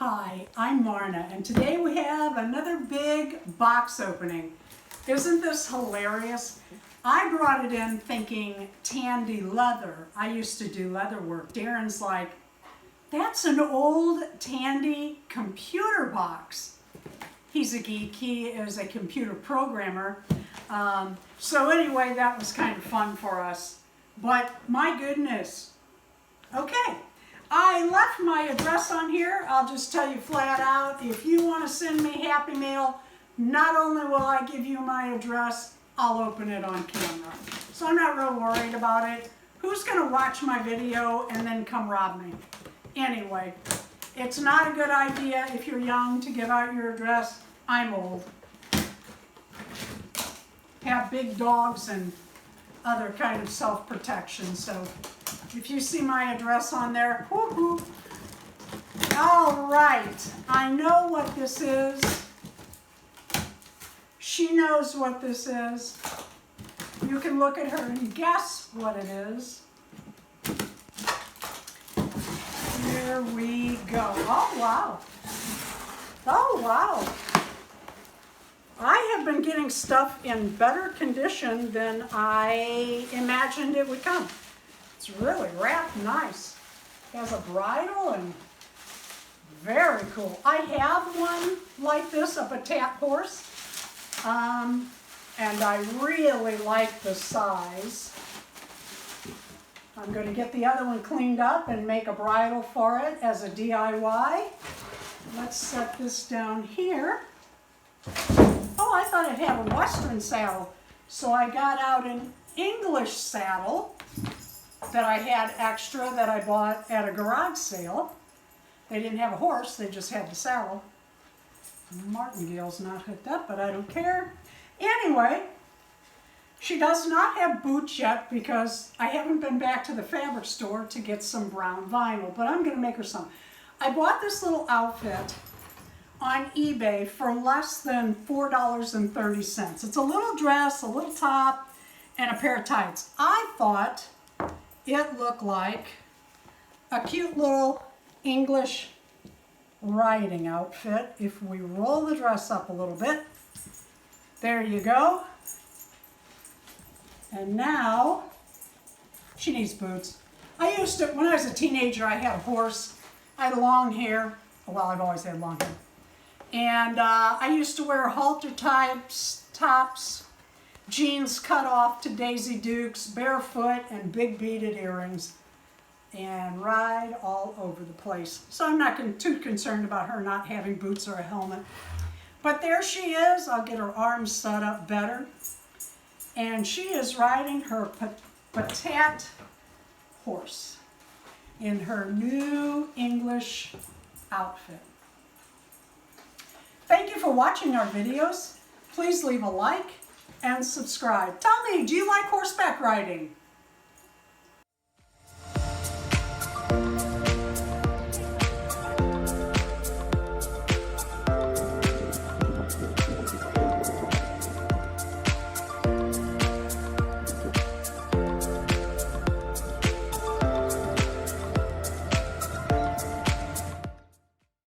Hi, I'm Marna, and today we have another big box opening. Isn't this hilarious? I brought it in thinking Tandy leather. I used to do leather work. Darren's like, that's an old Tandy computer box. He's a geek. He is a computer programmer. So anyway, that was kind of fun for us. But my goodness. Okay. I left my address on here. I'll just tell you flat out, if you want to send me Happy Mail, not only will I give you my address, I'll open it on camera. So I'm not real worried about it. Who's going to watch my video and then come rob me? Anyway, it's not a good idea if you're young to give out your address. I'm old. Have big dogs and other kind of self-protection, so if you see my address on there, whoo-hoo. All right, I know what this is. She knows what this is. You can look at her and guess what it is. Here we go. Oh, wow. Oh, wow. I have been getting stuff in better condition than I imagined it would come. It's really wrapped nice. It has a bridle and very cool. I have one like this, a Battat horse, and I really like the size. I'm going to get the other one cleaned up and make a bridle for it as a DIY. Let's set this down here. Oh, I thought it had a Western saddle, so I got out an English saddle that I had extra that I bought at a garage sale. They didn't have a horse, they just had the saddle. Martingale's not hooked up, but I don't care. Anyway, she does not have boots yet because I haven't been back to the fabric store to get some brown vinyl, but I'm going to make her some. I bought this little outfit on eBay for less than $4.30. It's a little dress, a little top, and a pair of tights. I thought it looked like a cute little English riding outfit. If we roll the dress up a little bit, there you go. And now she needs boots. I used to, when I was a teenager, I had a horse. I had long hair. Well, I've always had long hair. And I used to wear halter types, tops, jeans cut off to Daisy Dukes, barefoot, and big beaded earrings, and ride all over the place. So I'm not too concerned about her not having boots or a helmet. But there she is. I'll get her arms set up better. And she is riding her Battat horse in her new English outfit. Thank you for watching our videos. Please leave a like and subscribe. Tell me, do you like horseback riding?